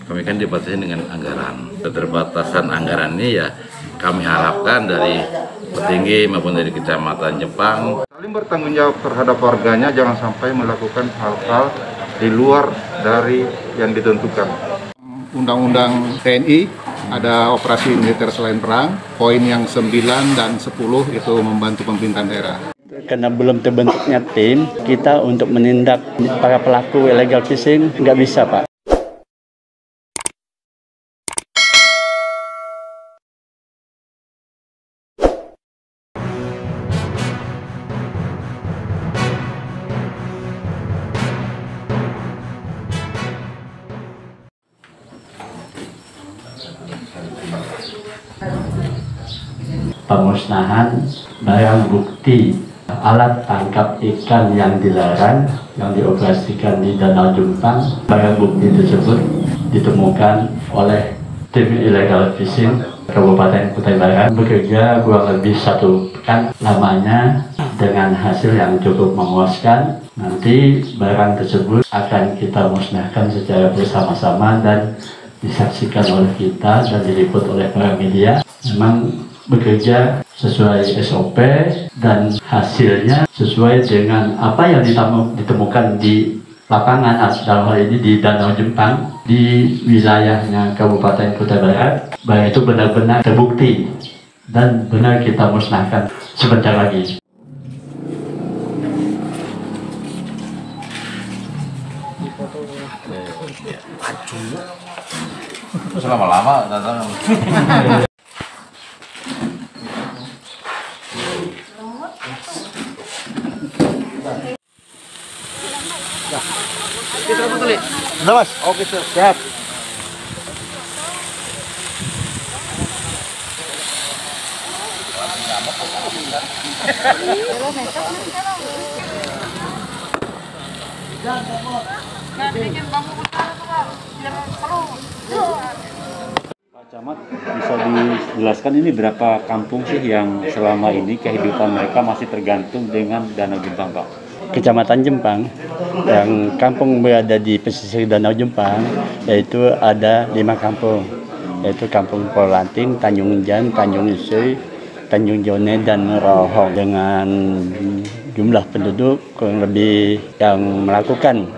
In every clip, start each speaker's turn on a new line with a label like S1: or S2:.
S1: kami kan dibatasi dengan anggaran. Keterbatasan anggaran ini ya kami harapkan dari petinggi maupun dari Kecamatan Jepang
S2: saling bertanggung jawab terhadap warganya, jangan sampai melakukan hal-hal di luar dari yang ditentukan. Undang-undang TNI ada operasi militer selain perang, poin yang 9 dan 10 itu membantu pemerintahan daerah.
S3: Karena belum terbentuknya tim, kita untuk menindak para pelaku illegal fishing nggak bisa, Pak.
S4: Pemusnahan barang bukti alat tangkap ikan yang dilarang yang dioperasikan di Danau Jumpang. Barang bukti tersebut ditemukan oleh tim illegal fishing Kabupaten Kutai Barat, bekerja kurang lebih 1 pekan lamanya dengan hasil yang cukup memuaskan. Nanti barang tersebut akan kita musnahkan secara bersama-sama dan disaksikan oleh kita dan diliput oleh para media. Memang bekerja sesuai SOP dan hasilnya sesuai dengan apa yang ditemukan di lapangan, dalam hal ini di Danau Jempang di wilayahnya Kabupaten Kutai Barat. Bahwa itu benar-benar terbukti dan benar kita musnahkan sebentar lagi.
S1: selama-lama datang.
S2: Udah Mas? Oke, siap.
S3: Pak Camat, bisa dijelaskan ini berapa kampung sih yang selama ini kehidupan mereka masih tergantung dengan Danau Jempang, Pak? Kecamatan Jempang, yang kampung berada di pesisir Danau Jempang, yaitu ada 5 kampung, yaitu Kampung Polanting, Tanjung Jan, Tanjung Isui, Tanjung Jone, dan Rohong, dengan jumlah penduduk kurang lebih yang melakukan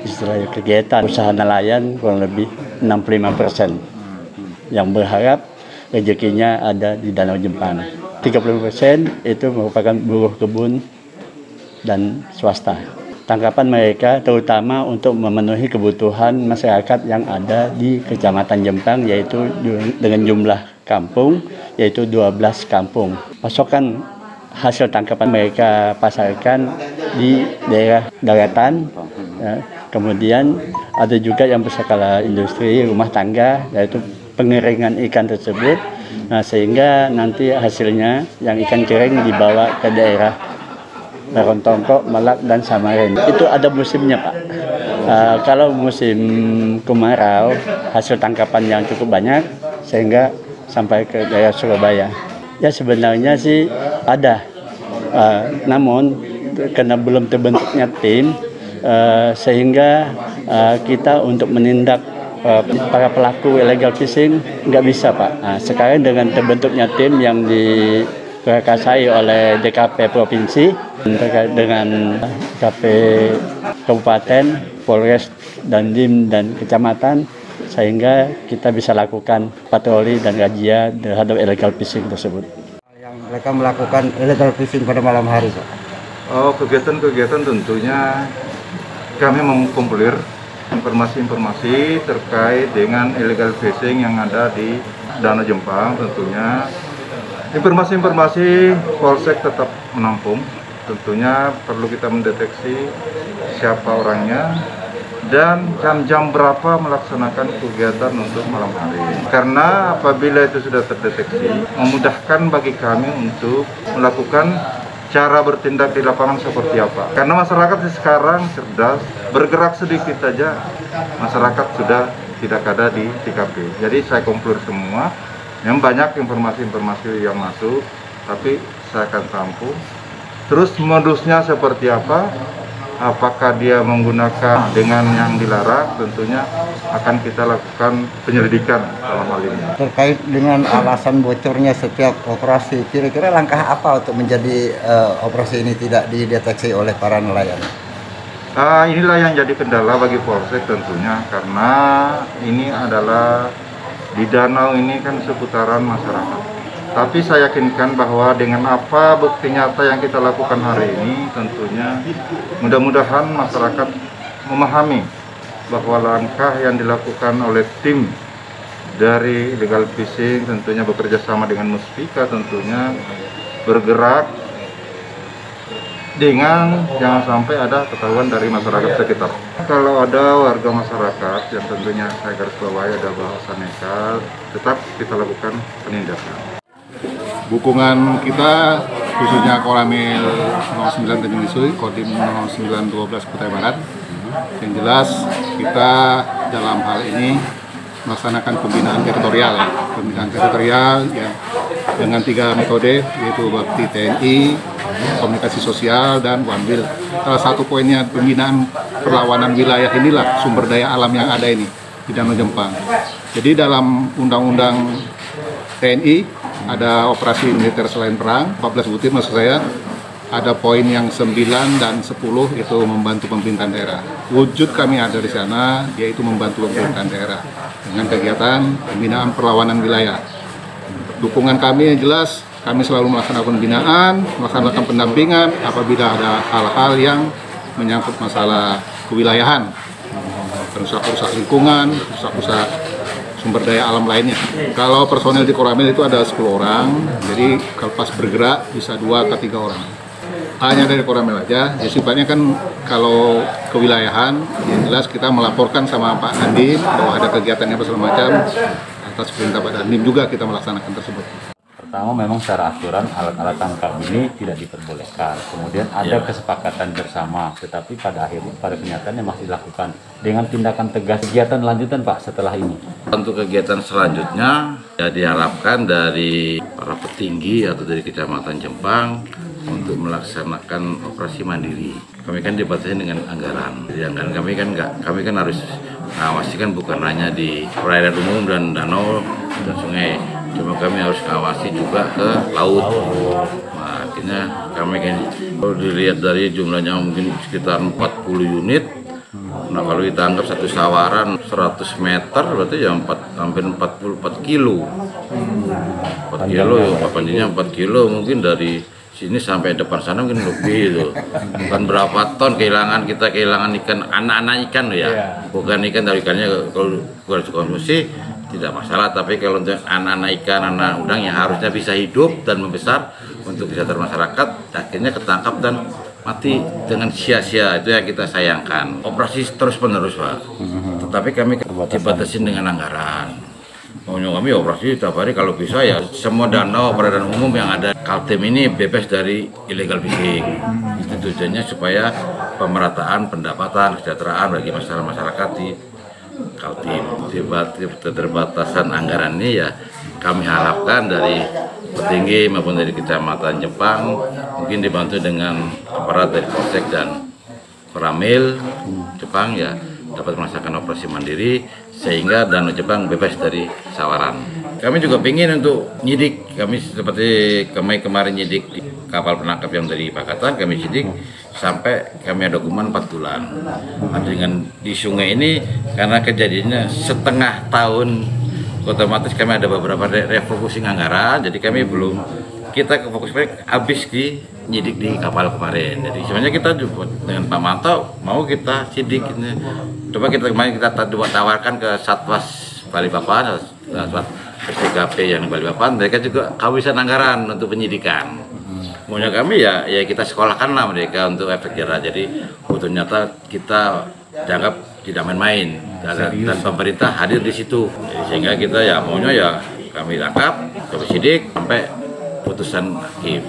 S3: istilahnya kegiatan usaha nelayan kurang lebih 65%, yang berharap rezekinya ada di Danau Jempang. 30% itu merupakan buruh kebun dan swasta. Tangkapan mereka terutama untuk memenuhi kebutuhan masyarakat yang ada di Kecamatan Jempang, yaitu dengan jumlah kampung yaitu 12 kampung. Pasokan hasil tangkapan mereka pasarkan di daerah daratan, ya. Kemudian ada juga yang berskala industri rumah tangga, yaitu pengeringan ikan tersebut. Nah, sehingga nanti hasilnya yang ikan kering dibawa ke daerah Baron Tongko, Melak, dan Samarin. Itu ada musimnya, Pak. Kalau musim kemarau, hasil tangkapan yang cukup banyak sehingga sampai ke daerah Surabaya. Ya sebenarnya sih ada, namun karena belum terbentuknya tim, sehingga kita untuk menindak para pelaku illegal fishing nggak bisa, Pak. Sekarang dengan terbentuknya tim yang diperkasai oleh DKP Provinsi terkait dengan DKP Kabupaten, Polres, Dandim, dan Kecamatan, sehingga kita bisa lakukan patroli dan razia terhadap illegal fishing tersebut.
S5: Yang mereka melakukan illegal fishing pada malam hari, Pak?
S2: Oh, kegiatan-kegiatan tentunya kami mengkumpulir informasi-informasi terkait dengan illegal fishing yang ada di Danau Jempang. Tentunya informasi-informasi Polsek tetap menampung. Tentunya perlu kita mendeteksi siapa orangnya dan jam-jam berapa melaksanakan kegiatan untuk malam hari. Karena apabila itu sudah terdeteksi, memudahkan bagi kami untuk melakukan cara bertindak di lapangan seperti apa. Karena masyarakat sekarang cerdas, bergerak sedikit saja, masyarakat sudah tidak ada di TKP. Jadi saya kumpul semua, yang banyak informasi-informasi yang masuk, tapi saya akan tampung. Terus modusnya seperti apa, apakah dia menggunakan dengan yang dilarang, tentunya akan kita lakukan penyelidikan dalam hal ini.
S5: Terkait dengan alasan bocornya setiap operasi, kira-kira langkah apa untuk menjadi operasi ini tidak dideteksi oleh para nelayan?
S2: Inilah yang jadi kendala bagi Polsek tentunya, karena ini adalah di danau ini kan seputaran masyarakat. Tapi saya yakinkan bahwa dengan apa bukti nyata yang kita lakukan hari ini, tentunya mudah-mudahan masyarakat memahami bahwa langkah yang dilakukan oleh tim dari illegal fishing tentunya bekerja sama dengan Muspika, tentunya bergerak dengan jangan sampai ada ketahuan dari masyarakat sekitar. Kalau ada warga masyarakat yang tentunya saya garis bawahi ada bahasa nekat, tetap kita lakukan penindakan.
S6: Dukungan kita khususnya Koramil 09 Tanjung Lisui, Kodim 0912 Kutai Barat. Yang jelas kita dalam hal ini melaksanakan pembinaan teritorial, ya, dengan 3 metode, yaitu bakti TNI, komunikasi sosial, dan Wanwil. Salah satu poinnya pembinaan perlawanan wilayah inilah sumber daya alam yang ada ini di Danau Jempang. Jadi dalam Undang-Undang TNI ada operasi militer selain perang, 14 butir maksud saya, ada poin yang 9 dan 10 itu membantu pemerintahan daerah. Wujud kami ada di sana, yaitu membantu pemerintahan daerah dengan kegiatan pembinaan perlawanan wilayah. Dukungan kami yang jelas, kami selalu melaksanakan pembinaan, melaksanakan pendampingan apabila ada hal-hal yang menyangkut masalah kewilayahan, rusak-rusak lingkungan, rusak-rusak sumber daya alam lainnya. Kalau personel di Koramil itu ada 10 orang, jadi kalau pas bergerak bisa 2 ke 3 orang. Hanya dari Koramil aja, ya sifatnya kan kalau kewilayahan, yang jelas kita melaporkan sama Pak Dandim bahwa ada kegiatan yang segala macam, atas perintah Pak Dandim juga kita melaksanakan tersebut.
S3: Pertama, memang secara aturan alat-alat tangkap ini tidak diperbolehkan. Kemudian ada kesepakatan bersama, tetapi pada kenyataannya masih dilakukan dengan tindakan tegas. Kegiatan lanjutan Pak setelah ini?
S1: Untuk kegiatan selanjutnya ya diharapkan dari para petinggi atau dari Kecamatan Jempang untuk melaksanakan operasi mandiri. Kami kan dibatasi dengan anggaran. Jadi anggaran kami kan harus mengawasi kan bukan hanya di perairan umum dan danau dan sungai. Cuma kami harus mengawasi juga ke laut. Nah, akhirnya kami kan kalau dilihat dari jumlahnya mungkin sekitar 40 unit. Nah, kalau kita anggap satu sawaran 100 meter berarti ya hampir 44 kilo. 4 kilo ya, panjangnya 4 kilo mungkin dari sini sampai depan sana mungkin lebih itu. Bukan berapa ton kehilangan ikan, anak-anak ikan loh ya. Bukan ikan dari ikannya kalau bukan konsumsi tidak masalah, tapi kalau untuk anak-anak ikan, anak udang yang harusnya bisa hidup dan membesar untuk kesehatan masyarakat, akhirnya ketangkap dan mati dengan sia-sia. Itu yang kita sayangkan. Operasi terus-menerus Pak, tetapi kami dibatasi dengan anggaran. Maunya kami operasi tiap hari kalau bisa ya semua danau perairan umum yang ada Kaltim ini bebas dari illegal fishing. Itu tujuannya supaya pemerataan pendapatan, kesejahteraan bagi masyarakat di Kaltim. Keterbatasan anggaran ini ya kami harapkan dari petinggi maupun dari Kecamatan Jempang mungkin dibantu dengan aparat dari Polsek dan Koramil Jepang ya dapat melaksanakan operasi mandiri sehingga Danau Jepang bebas dari sawaran. Kami juga ingin untuk nyidik, kami seperti kemarin nyidik di kapal penangkap yang dari Pakatan, kami sidik sampai kami ada hukuman 4 bulan. Nah, dengan di sungai ini karena kejadiannya setengah tahun, otomatis kami ada beberapa refocusing anggaran, jadi kami belum kita fokus habis di nyidik di kapal kemarin. Jadi sebenarnya kita juga dengan Pak Manto mau kita sidik. Coba kemarin kita tawarkan ke Satwas Balikpapan, Satwas STKP yang di Balikpapan, mereka juga kehabisan anggaran untuk penyidikan. Maunya kami ya kita sekolahkanlah mereka untuk efek jerah. Jadi betul nyata kita dianggap tidak main-main dan pemerintah hadir di situ. Jadi, sehingga kita ya maunya ya kami tangkap, kami sidik sampai putusan hakim.